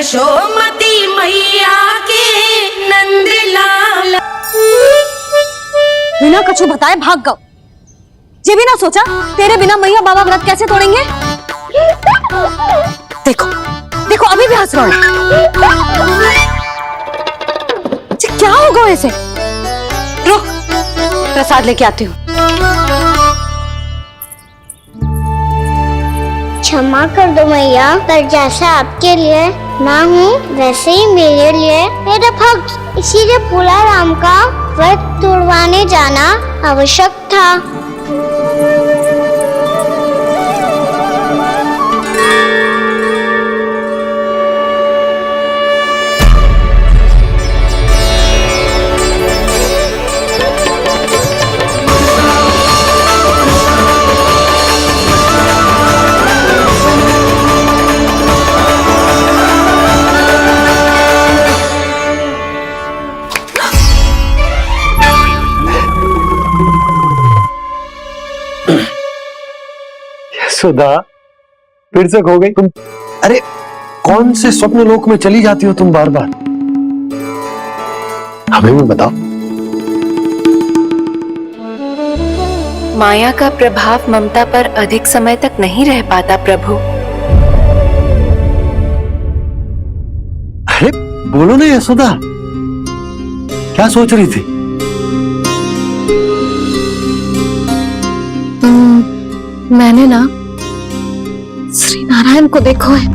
यशोमती मैया के नंद लाल। बिना कछु बताए भाग गओ। ये भी ना सोचा तेरे बिना मैया बाबा व्रत कैसे तोड़ेंगे। देखो देखो अभी भी हंस रहा है। क्या होगा ऐसे? रुक प्रसाद लेके आती हूँ। क्षमा कर दो मैया, पर जैसा आपके लिए ना हूँ वैसे ही मेरे लिए मेरा भक्त, इसीलिए भोला राम का व्रत तोड़वाने जाना आवश्यक था। सुधा फिर से खो गई तुम। अरे कौन से स्वप्न लोक में चली जाती हो तुम बार बार? हमें भी बताओ। माया का प्रभाव ममता पर अधिक समय तक नहीं रह पाता प्रभु। अरे बोलो ना यशोदा, क्या सोच रही थी? मैंने ना श्री नारायण को देखो है।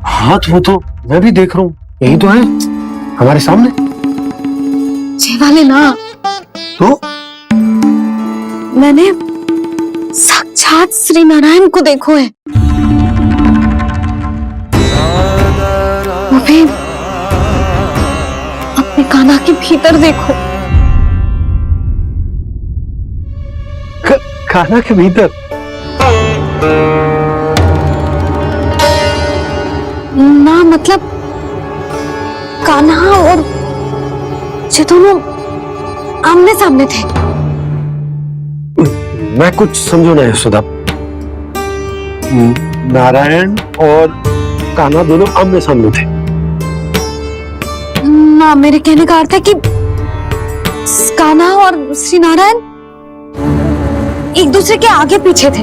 हाँ वो तो मैं भी देख रहा हूँ, यही तो है हमारे सामने। ये वाले ना तो मैंने साक्षात श्री नारायण को देखो है। वो भी अपने कान्हा के भीतर देखो। कान्हा के भीतर? ना मतलब कान्हा और ये दोनों आमने सामने थे। मैं कुछ समझो ना यशोदा। नारायण और कान्हा दोनों आमने सामने थे? ना मेरे कहने का अर्थ है कि कान्हा और श्री नारायण एक दूसरे के आगे पीछे थे।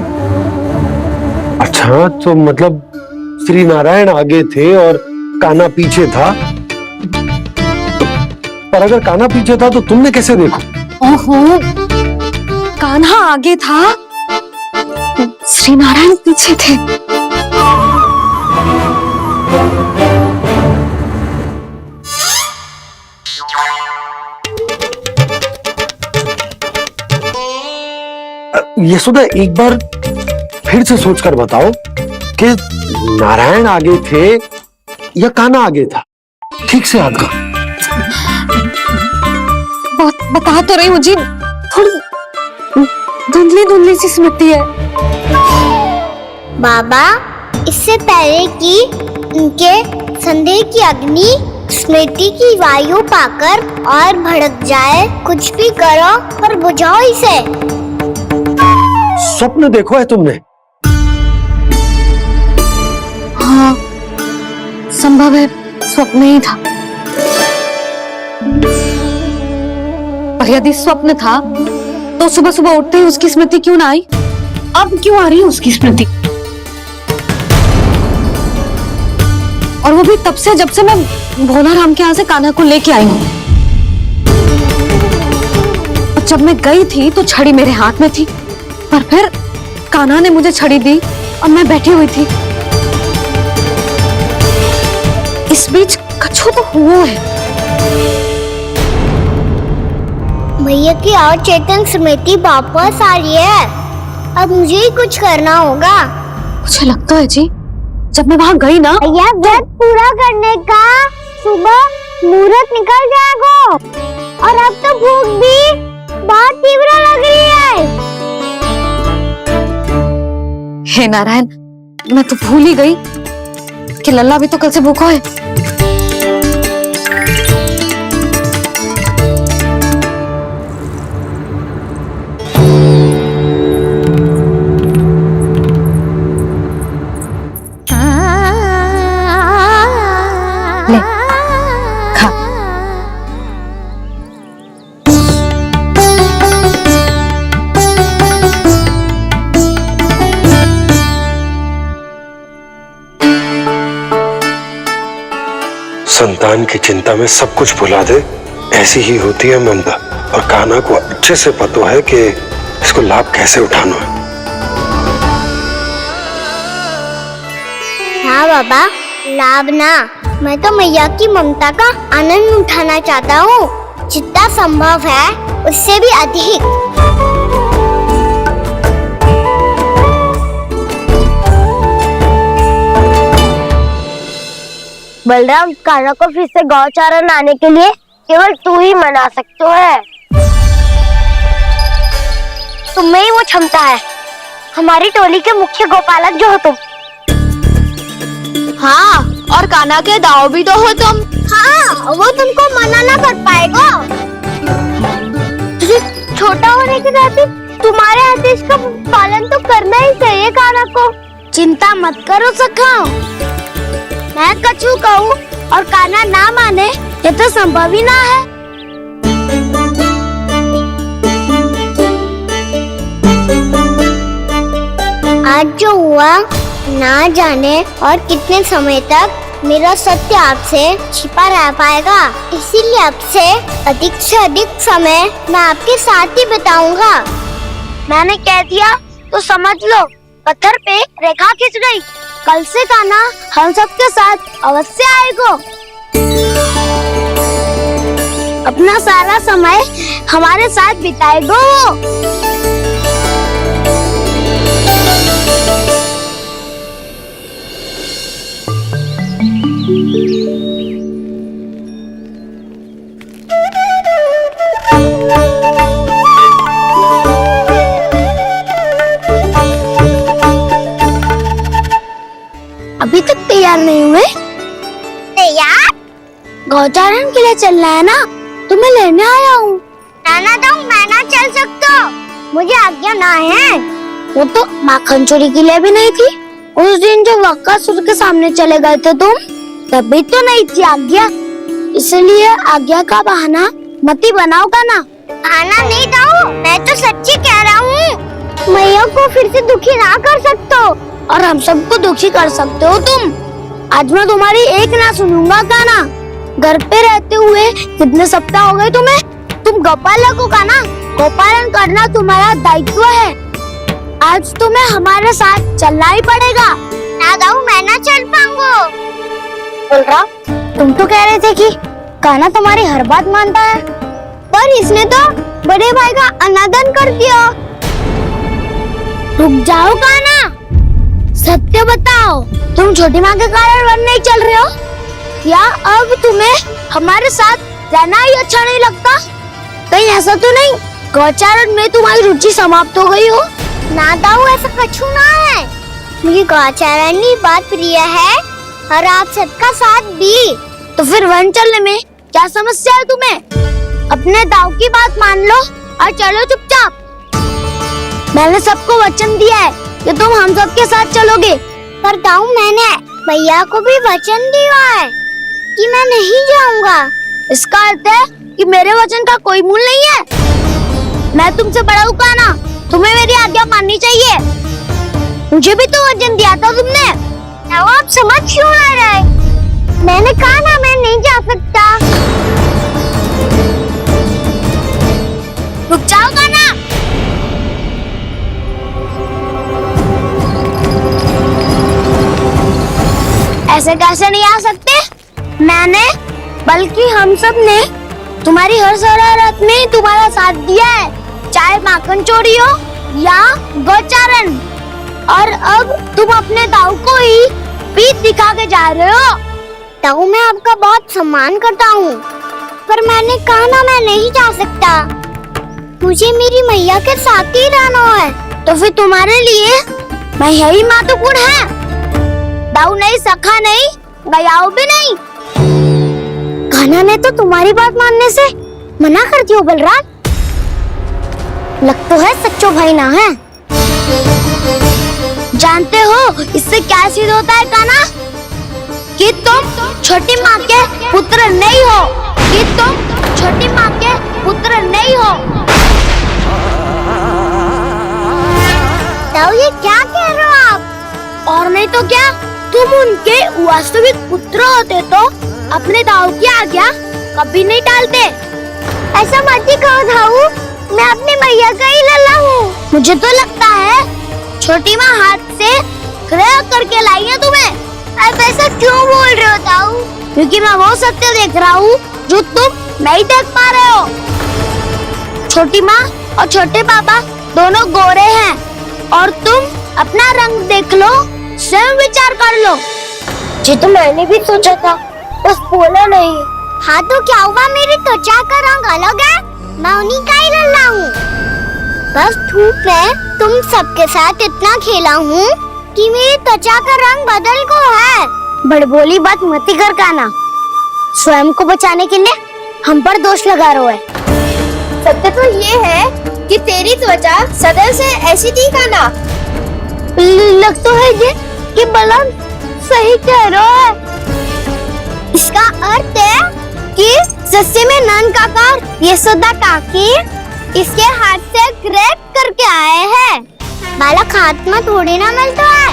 अच्छा तो मतलब श्री नारायण आगे थे और कान्हा पीछे था। पर अगर कान्हा पीछे था तो तुमने कैसे देखो? ओहो, कान्हा आगे था, श्री नारायण पीछे थे। यशोदा एक बार फिर से सोचकर बताओ कि नारायण आगे थे या कान्हा आगे था? ठीक से याद करो। बता तो रही हूँ जी, थोड़ी धुंधली धुंधली सी स्मृति है। बाबा, इससे पहले कि उनके संदेह की अग्नि स्मृति की वायु पाकर और भड़क जाए, कुछ भी करो और बुझाओ इसे। स्वप्न देखो है तुमने? हाँ, संभव है स्वप्न ही था। पर यदि स्वप्न था तो सुबह सुबह उठते ही उसकी स्मृति क्यों ना आई? अब क्यों आ रही है उसकी स्मृति? और वो भी तब से जब से मैं भोला राम के यहाँ से कान्हा को लेके आई हूँ। जब मैं गई थी तो छड़ी मेरे हाथ में थी, पर फिर कान्हा ने मुझे छड़ी दी और मैं बैठी हुई थी। इस बीच कछु तो हुआ है। भैया की और चेतन स्मृति वापस आ रही है। अब मुझे ही कुछ करना होगा। मुझे लगता है जी, जब मैं वहाँ गई ना, भैया व्रत पूरा करने का सुबह मुहूर्त निकल जाएगा और अब तो भूख भी बहुत तीव्र लग रही है। हे नारायण, मैं तो भूल ही गई कि लल्ला भी तो कल से भूखा है। संतान की चिंता में सब कुछ भुला दे, ऐसी ही होती है ममता। और कान्हा को अच्छे से पता है कि इसको लाभ कैसे उठाना है। हाँ बाबा, लाभ ना, मैं तो मैया की ममता का आनंद उठाना चाहता हूँ, जितना संभव है उससे भी अधिक। बलराम, कान्हा को फिर से गौचारण आने के लिए केवल तू ही मना सकते है। तुम में ही वो क्षमता है, हमारी टोली के मुख्य गोपालक जो हो तुम। हाँ, और कान्हा के दाव भी तो हो तुम। हाँ, वो तुमको मना ना कर पाएगा। छोटा होने के नाते तुम्हारे आदेश का पालन तो करना ही चाहिए कान्हा को। चिंता मत करो सखा, मैं कछु कहूँ और कान्हा ना माने, ये तो संभव ही ना है। आज जो हुआ ना जाने और कितने समय तक मेरा सत्य आपसे छिपा रह पाएगा, इसीलिए आपसे अधिक से अधिक समय मैं आपके साथ ही बिताऊंगा। मैंने कह दिया तो समझ लो, पत्थर पे रेखा खींच गई। कल से कान्हा हम सबके साथ अवश्य आएगा। अपना सारा समय हमारे साथ बिताएगा वो। अभी तक तैयार नहीं हुए? तैयार? गौचारण के लिए चलना है ना, तुम्हें लेने आया हूँ। नाना तो मैं ना चल सकता, मुझे आज्ञा ना है। वो तो माखन चोरी के लिए भी नहीं थी। उस दिन जो वक्कासुर के सामने चले गए थे तुम, तभी तो नहीं थी आज्ञा। इसलिए आज्ञा का बहाना मत ही बनाओ कान्हा। बहाना नहीं दाऊ, मैं तो सच्ची कह रहा हूँ। मैया को फिर से दुखी ना कर सकते हो और हम सबको दुखी कर सकते हो तुम। आज मैं तुम्हारी एक ना सुनूंगा कान्हा। घर पे रहते हुए कितने सप्ताह हो गए तुम्हें? तुम गोपालक हो कान्हा, गोपालन करना तुम्हारा दायित्व है। आज तुम्हें हमारे साथ चलना ही पड़ेगा। ना दाऊ, मैं ना चल पाऊंगा। बलराम, तुम तो कह रहे थे कि कान्हा तुम्हारी हर बात मानता है, पर इसने तो बड़े भाई का अनादर कर दिया। रुक जाओ कान्हा, सत्य बताओ, तुम छोटी माँ के कारण वन नहीं चल रहे हो या अब तुम्हें हमारे साथ रहना ही अच्छा नहीं लगता? कहीं ऐसा तो नहीं गौचारण में तुम्हारी रुचि समाप्त हो गई हो? ना दाऊ, ऐसा कछु ना है। मुझे गौचारण की बात प्रिय है और आप सबका साथ भी। तो फिर वन चलने में क्या समस्या है तुम्हें? अपने दाऊ की बात मान लो और चलो चुपचाप। मैंने सबको वचन दिया है कि तुम हम सबके साथ चलोगे। पर दाऊ, मैंने भैया को भी वचन दिया है कि मैं नहीं जाऊंगा। इसका अर्थ है कि मेरे वचन का कोई मूल नहीं है। मैं तुमसे बड़ा हूँ कान्हा, तुम्हें मेरी आज्ञा माननी चाहिए। मुझे भी तो वचन दिया था तुमने। दाऊ, आप समझ क्यों आ रहे? मैंने कहा ना, मैं नहीं जा सकता। रुक जाओ कान्हा। ऐसे कैसे नहीं आ सकते? मैंने बल्कि हम सब ने तुम्हारी हर शरारत में तुम्हारा साथ दिया है, चाहे माखन चोरी हो या गौचारण। और अब तुम अपने दाऊ को ही पीठ दिखा के जा रहे हो। दाऊ, मैं आपका बहुत सम्मान करता हूँ, पर मैंने कहा ना, मैं नहीं जा सकता। मुझे मेरी मैया के साथ ही रहना है। तो फिर तुम्हारे लिए मैं यही महत्वपूर्ण है। दाऊ नहीं, सखा नहीं, गयाऊ भी नहीं। कान्हा ने तो तुम्हारी बात मानने से मना कर दिया। बलराम, लगता है सच्चो भाई ना है। जानते हो इससे क्या सिद्ध होता है कान्हा? कि तुम छोटी माँ के पुत्र नहीं हो, कि तुम छोटी माँ के पुत्र नहीं हो। दाऊ, ये क्या कह रहे हो आप? और नहीं तो क्या, तुम उनके वास्तविक पुत्र होते तो अपने दाऊ की आज्ञा कभी नहीं टालते। ऐसा मत ही कहो दाऊ, मैं अपनी मैया का ही लल्ला हूँ। मुझे तो लगता है छोटी माँ हाथ से ग्रह करके लाई है तुम्हें। आप ऐसा क्यों बोल रहे हो दाऊ? क्योंकि मैं वो सत्य देख रहा हूँ जो तुम नहीं देख पा रहे हो। छोटी माँ और छोटे पापा दोनों गोरे हैं और तुम अपना रंग देख लो, स्वयं विचार कर लो। जी तो मैंने भी सोचा था, बस बोला नहीं। हाँ तो क्या हुआ, मेरी त्वचा का रंग अलग है, मैं उन्हीं का ही लल्ला हूँ। बस धूप में तुम सबके साथ इतना खेला हूँ कि मेरी त्वचा का रंग बदल को है। बड़बोली बात मत ही कर काना, स्वयं को बचाने के लिए हम पर दोष लगा रहे है। सत्य तो ये है कि तेरी त्वचा सदा से ऐसी थी काना। लग तो है ये कि बलम सही कह रहा है। इसका अर्थ है कि सस्ते में नन काका यशोदा काकी इसके हाथ से ग्रेट करके आए हैं। बालक हाथ में थोड़ी ना मिलता है।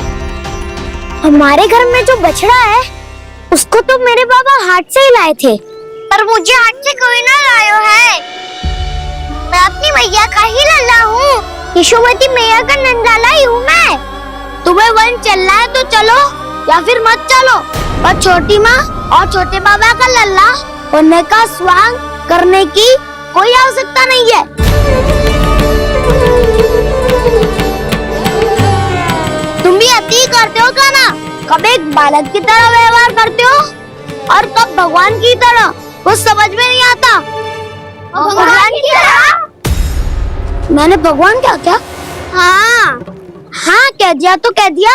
हमारे घर में जो बछड़ा है उसको तो मेरे बाबा हाथ से ही लाए थे, पर मुझे हाथ से कोई ना लाया है। मैं अपनी मैया का ही लल्ला हूँ, यशोमती मैया का नंदलाला ही हूँ मैं। तुम्हें वन चलना है तो चलो या फिर मत चलो, पर छोटी माँ और छोटे बाबा का लल्ला बनने का स्वांग करने की कोई आवश्यकता नहीं है। तुम भी अति करते हो काना, कब एक बालक की तरह व्यवहार करते हो और कब भगवान की तरह, कुछ समझ में नहीं आता। भगवान की तरह? मैंने भगवान क्या क्या? हाँ हाँ कह दिया तो कह दिया।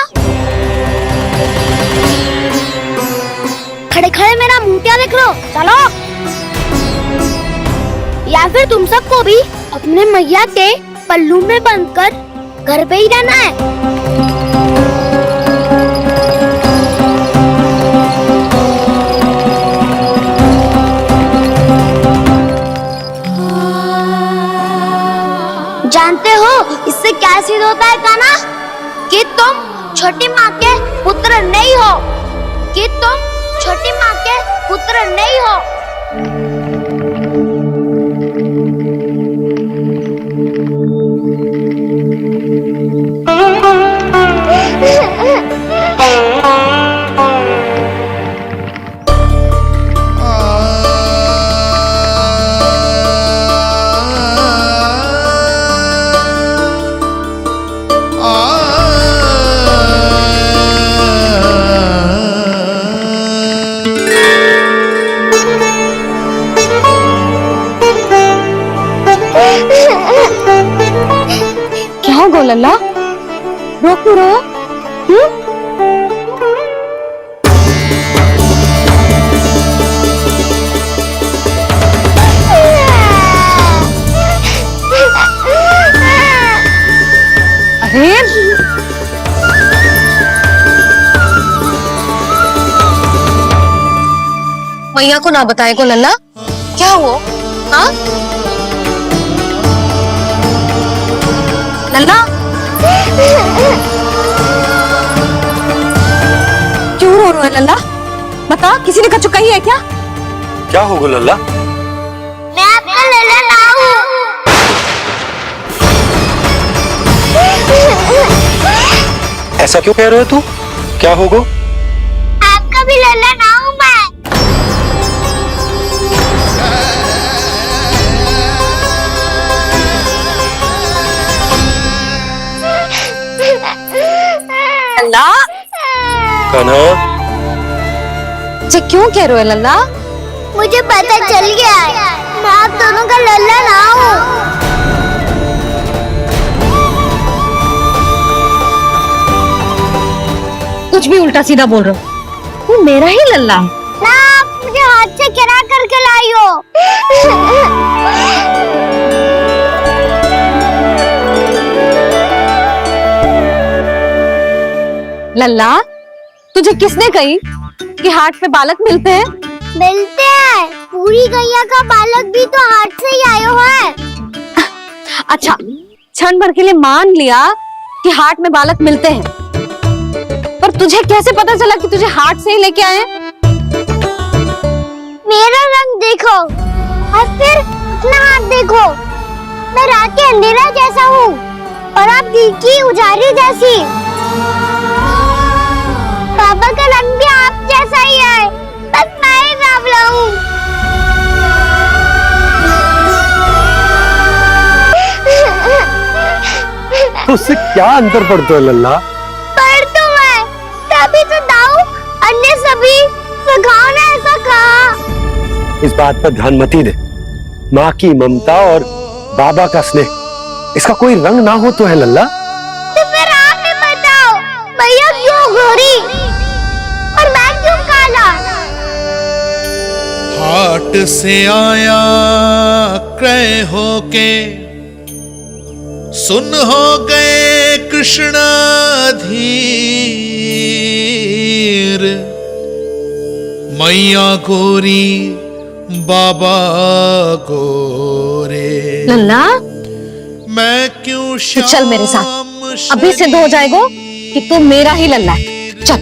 खड़े खड़े मेरा मुंह क्या देख लो, चलो। या फिर तुम सबको भी अपने मैया के पल्लू में बंधकर घर पे ही रहना है। जानते हो इससे क्या सिद्ध होता है काना? कि तुम छोटी माँ के पुत्र नहीं हो, कि तुम छोटी माँ के पुत्र नहीं हो। क्या हो लल्ला, रो क्यों रहे हो? अरे मैया को ना बताए को लल्ला, क्या हुआ? हाँ लल्ला, क्यों रो रहा है लल्ला? बता, किसी ने कचु कही है क्या? क्या होगा लल्ला? मैं आपका लल्ला ना हूँ। ऐसा क्यों कह रहे हो तू? क्या होगा? आपका भी लल्ला ना हूँ मैं। लल्ला, कान्हा, ये क्यों कह रहे हो लल्ला? मुझे पता चल गया है, मैं आप दोनों का लल्ला ना हूँ। कुछ भी उल्टा सीधा बोल रहे हो, वो मेरा ही लल्ला है। ना आप मुझे हाथ से गिरा करके लाई हो। लल्ला, तुझे किसने कही कि हाट पे बालक मिलते हैं? मिलते हैं, पूरी गैया का बालक भी तो हाट से ही आयो है। अच्छा, क्षण भर के लिए मान लिया कि हाट में बालक मिलते हैं, पर तुझे कैसे पता चला कि तुझे हाट से ही लेके आए हैं? मेरा रंग देखो और फिर अपना हाथ देखो। मैं रात के अंधेरा जैसा हूँ और आप दिन की उजाली जैसी। पापा का रंग भी आप जैसा ही है, बस मैं ही बावला हूँ। उससे क्या अंतर पड़ता है लल्ला? पर तो मैं तभी तो दाऊ अन्य सभी सखाओ ने ऐसा कहा। इस बात पर ध्यान मत ही दे। माँ की ममता और बाबा का स्नेह, इसका कोई रंग ना हो तो है लल्ला। तो फिर आप ही बताओ, भैया क्यों गोरी और मैं क्यों काला? हाट से आया क्रय होके, सुन हो गए कृष्णा धीर। मैया गोरी बाबा गोरे, लल्ला मैं क्यों तू चल मेरे साथ, अभी सिद्ध हो जाएगा कि तू मेरा ही लल्ला है। चल।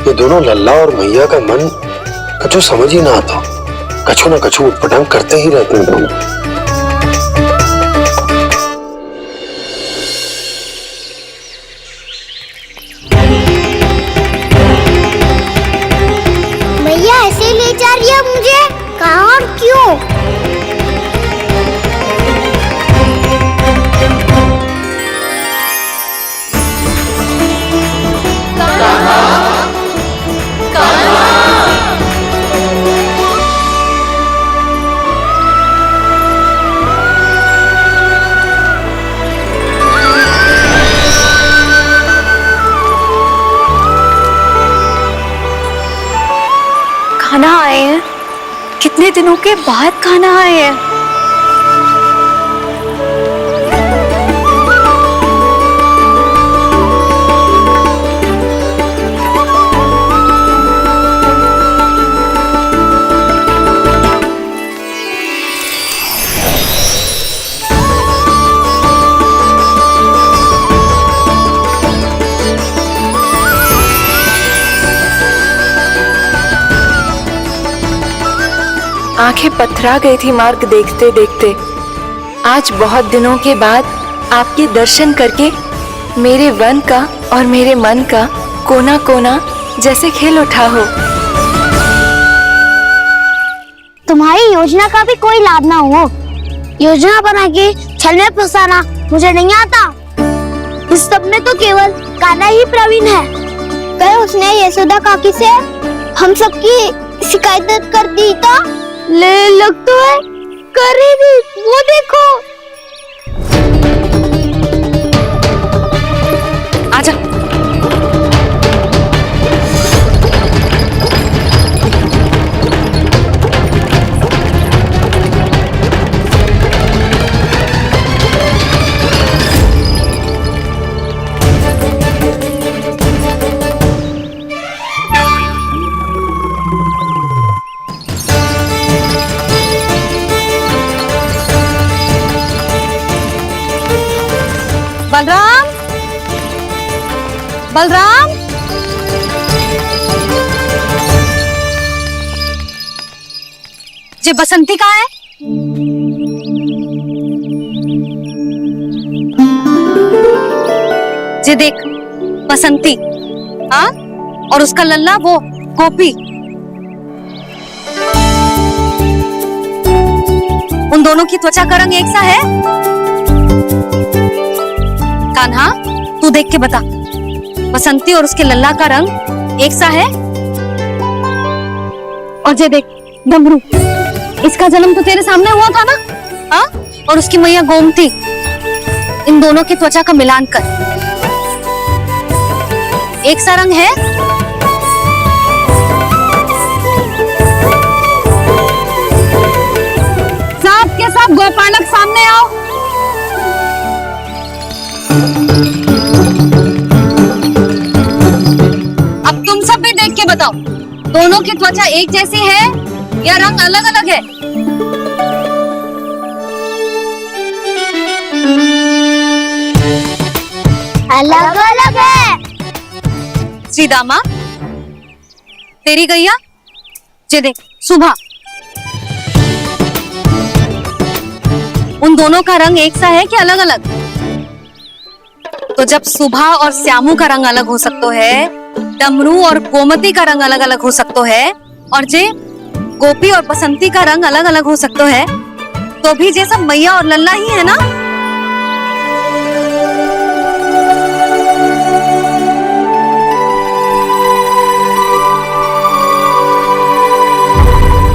ये दोनों लल्ला और मैया का मन कछु समझ ही ना आता। कछु ना कछु उटपटांग करते ही रहते हैं दोनों। भैया ऐसे ले जा रही है मुझे, कहाँ और क्यों? खाना आए हैं, कितने दिनों के बाद खाना आए हैं। आंखें पथरा गई थी मार्ग देखते देखते। आज बहुत दिनों के बाद आपके दर्शन करके मेरे वन का और मेरे मन का कोना कोना जैसे खेल उठा हो। तुम्हारी योजना का भी कोई लाभ ना हो। योजना बना के छल में फंसाना मुझे नहीं आता। इस सब में तो केवल कान्हा ही प्रवीण है। कल उसने यशोदा काकी से हम सबकी शिकायत कर दी तो ले लग तो है करेगी, वो देखो। आजा। बलराम, बलराम, जी बसंती कहाँ है? जी देख बसंती, हाँ, और उसका लल्ला वो गोपी। उन दोनों की त्वचा का रंग एक सा है? कान्हा, तू देख के बता, बसंती और उसके लल्ला का रंग एक सा है? और ये देख डमरू, इसका जन्म तो तेरे सामने हुआ था ना? हाँ, और उसकी मैया गोमती। इन दोनों की त्वचा का मिलान कर, एक सा रंग है? साहब के साथ गोपालक सामने आओ। अब तुम सब भी देख के बताओ, दोनों की त्वचा एक जैसी है या रंग अलग अलग है? अलग अलग है। श्री दामा, तेरी गैया जे देख सुबह, उन दोनों का रंग एक सा है कि अलग अलग? तो जब सुबह और श्यामू का रंग अलग हो सकता है, डमरू और गोमती का रंग अलग अलग हो सकता है, और जे गोपी और बसंती का रंग अलग अलग हो सकता है, तो भी जे सब मैया और लल्ला ही है ना।